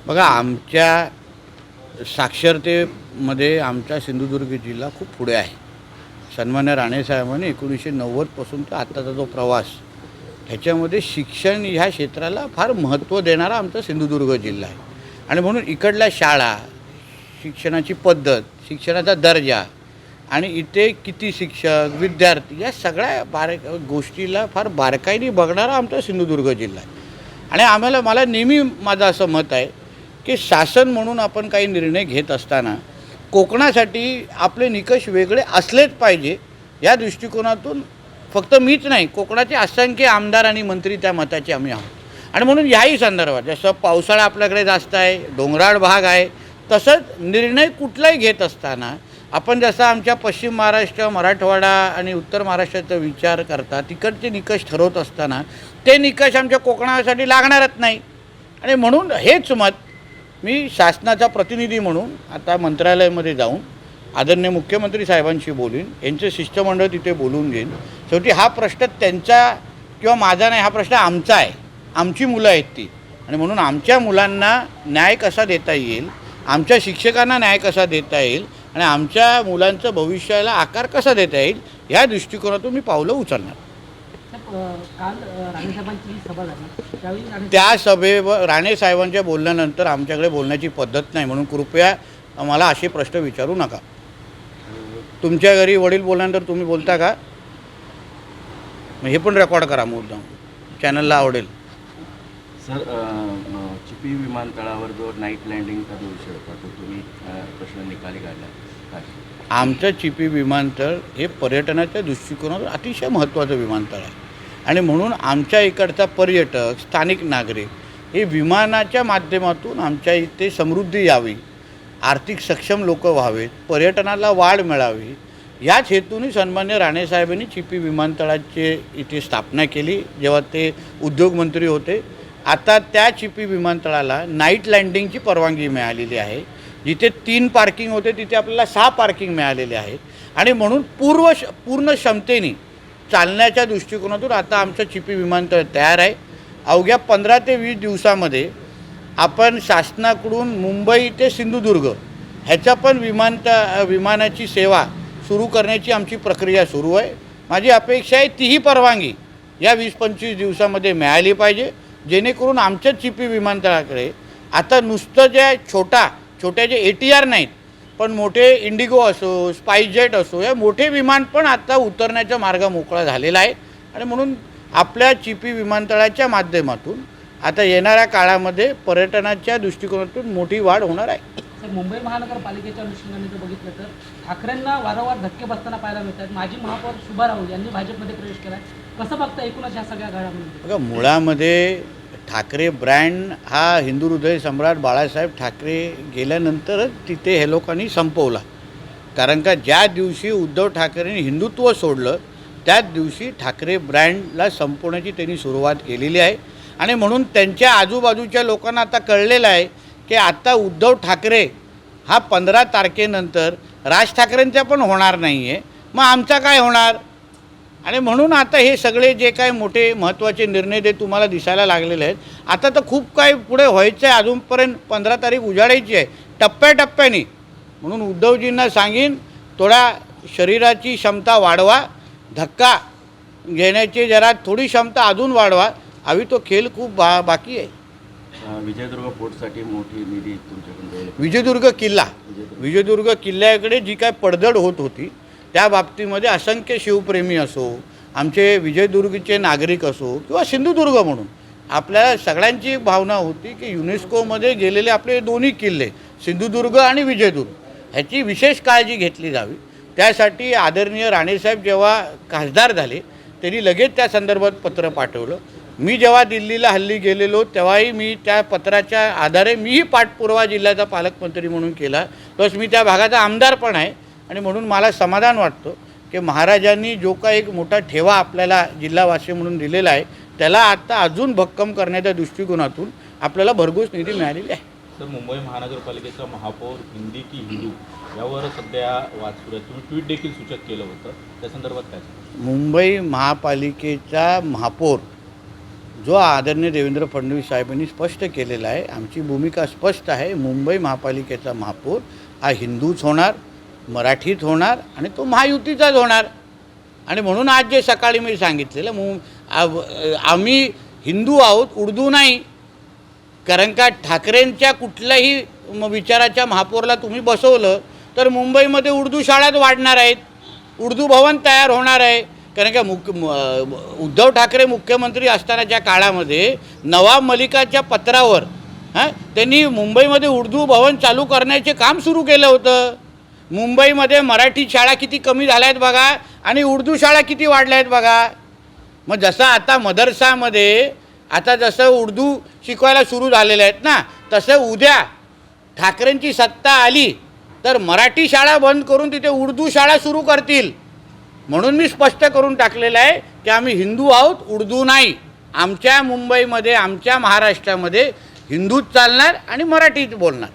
बघा, आमच्या साक्षरतेमध्ये आमचा सिंधुदुर्ग जिल्हा खूप पुढे आहे. सन्मान्य राणेसाहेबांनी 1990पासूनचा आत्ताचा जो प्रवास, ह्याच्यामध्ये शिक्षण ह्या क्षेत्राला फार महत्त्व देणारा आमचा सिंधुदुर्ग जिल्हा आहे. आणि म्हणून इकडल्या शाळा, शिक्षणाची पद्धत, शिक्षणाचा दर्जा आणि इथे किती शिक्षक, विद्यार्थी या सगळ्या गोष्टीला फार बारकाईने बघणारा आमचा सिंधुदुर्ग जिल्हा आहे. आणि मला नेहमी माझं असं मत आहे की शासन म्हणून आपण काही निर्णय घेत असताना कोकणासाठी आपले निकष वेगळे असलेच पाहिजे. या दृष्टिकोनातून फक्त मीच नाही, कोकणाचे असंख्य आमदार आणि मंत्री त्या मताचे आम्ही आहोत. आणि म्हणून ह्याही संदर्भात जसं पावसाळा आपल्याकडे जास्त आहे, डोंगराळ भाग आहे, तसंच निर्णय कुठलाही घेत असताना आपण जसं आमच्या पश्चिम महाराष्ट्र, मराठवाडा आणि उत्तर महाराष्ट्राचा विचार करता तिकडचे निकष ठरवत असताना ते निकष आमच्या कोकणासाठी लागणारच नाही. आणि म्हणून हेच मत मी शासनाचा प्रतिनिधी म्हणून आता मंत्रालयामध्ये जाऊन आदरणीय मुख्यमंत्री साहेबांशी बोलीन, यांचे शिष्टमंडळ तिथे बोलून घेईन. शेवटी हा प्रश्न त्यांचा किंवा माझा नाही, हा प्रश्न आमचा आहे. आमची मुलं आहेत ती. आणि म्हणून आमच्या मुलांना न्याय कसा देता येईल, आमच्या शिक्षकांना न्याय कसा देता येईल आणि आमच्या मुलांचं भविष्याला आकार कसा देता येईल, या दृष्टिकोनातून मी पावलं उचलणार. काल राणेसाहेबांची सभा झाली, त्यावेळी त्या सभेवर राणेसाहेबांच्या बोलल्यानंतर आमच्याकडे बोलण्याची पद्धत नाही, म्हणून कृपया मला असे प्रश्न विचारू नका. तुमच्या घरी वडील बोलल्यानंतर तुम्ही बोलता का? हे पण रेकॉर्ड करा, मुद्दाम चॅनलला आवडेल. सर, चिपी विमानतळावर जो नाईट लँडिंगचा जो विषय होता तो तुम्ही प्रश्न निकाली काढला काय? आमचं चिपी विमानतळ हे पर्यटनाच्या दृष्टिकोनातून अतिशय महत्त्वाचं विमानतळ आहे. आणि म्हणून आमच्या इकडचा पर्यटक, स्थानिक नागरिक हे विमानाच्या माध्यमातून आमच्या इथे समृद्धी यावी, आर्थिक सक्षम लोक व्हावेत, पर्यटनाला वाढ मिळावी, याच हेतूने सन्मान्य राणेसाहेबांनी चिपी विमानतळाची इथे स्थापना केली जेव्हा ते उद्योगमंत्री होते. आता त्या चिपी विमानतळाला नाईट लँडिंगची परवानगी मिळालेली आहे. जिथे 3 पार्किंग होते तिथे आपल्याला 6 पार्किंग मिळालेले आहेत. आणि म्हणून पूर्ण क्षमतेने चालण्याच्या दृष्टिकोनातून आता आमचं चिपी विमानतळ तयार आहे. अवघ्या 15 ते 20 दिवसामध्ये आपण शासनाकडून मुंबई ते सिंधुदुर्ग ह्याच्या पण विमानाची सेवा सुरू करण्याची आमची प्रक्रिया सुरू आहे. माझी अपेक्षा आहे तीही परवानगी या 20-25 दिवसामध्ये मिळाली पाहिजे, जेणेकरून आमच्या चिपी विमानतळाकडे आता नुसतं जे छोट्या जे ATR नाहीत, पण मोठे इंडिगो असो, स्पाइसजेट असो, या मोठे विमान पण आता उतरण्याचा मार्ग मोकळा झालेला आहे. आणि म्हणून आपल्या चिपी विमानतळाच्या माध्यमातून आता येणाऱ्या काळामध्ये पर्यटनाच्या दृष्टिकोनातून मोठी वाढ होणार आहे. सर, मुंबई महानगरपालिकेच्या अनुषंगाने जर बघितलं तर ठाकरेंना वारंवार धक्के बसताना पाहायला मिळतात. माजी महापौर शुभा राऊत यांनी भाजपमध्ये प्रवेश केला. कसं बघता एकूणच ह्या सगळ्या घडामोडी? बघा, मुळामध्ये ठाकरे ब्रँड हा हिंदू हृदय सम्राट बाळासाहेब ठाकरे गेल्यानंतरच तिथे हे लोकांनी संपवला. कारण का ज्या दिवशी उद्धव ठाकरेंनी हिंदुत्व सोडलं त्याच दिवशी ठाकरे ब्रँडला संपवण्याची त्यांनी सुरुवात केलेली आहे. आणि म्हणून त्यांच्या आजूबाजूच्या लोकांना आता कळलेलं आहे की आता उद्धव ठाकरे हा 15 तारखेनंतर राज ठाकरेंचा पण होणार नाही आहे, मग आमचा काय होणार? आणि म्हणून आता हे सगळे जे काय मोठे महत्त्वाचे निर्णय ते तुम्हाला दिसायला लागलेले आहेत. आता तर खूप काय पुढे व्हायचं आहे, अजूनपर्यंत 15 तारीख उजाडायची आहे टप्प्याटप्प्याने. म्हणून उद्धवजींना सांगीन, थोडा शरीराची क्षमता वाढवा, धक्का घेण्याची जरा थोडी क्षमता अजून वाढवा. अभी तो खेळ खूप बाकी आहे. विजयदुर्ग पोर्टसाठी मोठी निधी तुमच्याकडे? विजयदुर्ग किल्ल्याकडे जी काय पडझड होत होती त्या बाबतीमध्ये असंख्य शिवप्रेमी असो, आमचे विजयदुर्गचे नागरिक असो किंवा सिंधुदुर्ग म्हणून आपल्या सगळ्यांची भावना होती की युनेस्कोमध्ये गेलेले आपले दोन्ही किल्ले सिंधुदुर्ग आणि विजयदुर्ग ह्याची विशेष काळजी घेतली जावी. त्यासाठी आदरणीय राणेसाहेब जेव्हा खासदार झाले त्यांनी लगेच त्या संदर्भात पत्र पाठवलं. मी जेव्हा दिल्लीला हल्ली गेलेलो तेव्हाही मी त्या पत्राच्या आधारे मीही पाठपुरावा जिल्ह्याचा पालकमंत्री म्हणून केला, प्लस मी त्या भागाचा आमदार पण आहे. आणि म्हणून मला समाधान वाटतं की महाराजांनी जो काही एक मोठा ठेवा आपल्याला जिल्हावासी म्हणून दिलेला आहे त्याला आता अजून भक्कम करण्याच्या दृष्टिकोनातून आपल्याला भरघोस निधी मिळालेली आहे. सर, मुंबई महानगरपालिकेचा महापौर हिंदी की हिंदू यावर सध्या वाद सुरू आहे. तुम्ही ट्विट देखील सूचक केलं होतं, त्या संदर्भात काय? मुंबई महापालिकेचा महापौर जो आदरणीय देवेंद्र फडणवीस साहेबांनी स्पष्ट केलेला आहे, आमची भूमिका स्पष्ट आहे. मुंबई महापालिकेचा महापौर हा हिंदूच होणार, मराठीत होणार आणि तो महायुतीचाच होणार. आणि म्हणून आज जे सकाळी मी सांगितलेलं आम्ही हिंदू आहोत, उर्दू नाही. कारण का ठाकरेंच्या कुठल्याही विचाराच्या महापौरला तुम्ही बसवलं तर मुंबईमध्ये उर्दू शाळाच वाढणार आहेत, उर्दू भवन तयार होणार आहे. कारण का उद्धव ठाकरे मुख्यमंत्री असतानाच्या काळामध्ये नवाब मलिकाच्या पत्रावर त्यांनी मुंबईमध्ये उर्दू भवन चालू करण्याचे काम सुरू केलं होतं. मुंबईमध्ये मराठी शाळा किती कमी झाल्या आहेत बघा आणि उर्दू शाळा किती वाढल्या आहेत बघा. मग जसं आता मदरसामध्ये आता जसं उर्दू शिकवायला सुरू झालेले आहेत ना, तसं उद्या ठाकरेंची सत्ता आली तर मराठी शाळा बंद करून तिथे उर्दू शाळा सुरू करतील. म्हणून मी स्पष्ट करून टाकलेलं आहे की आम्ही हिंदू आहोत, उर्दू नाही. आमच्या मुंबईमध्ये, आमच्या महाराष्ट्रामध्ये हिंदूच चालणार आणि मराठीच बोलणार.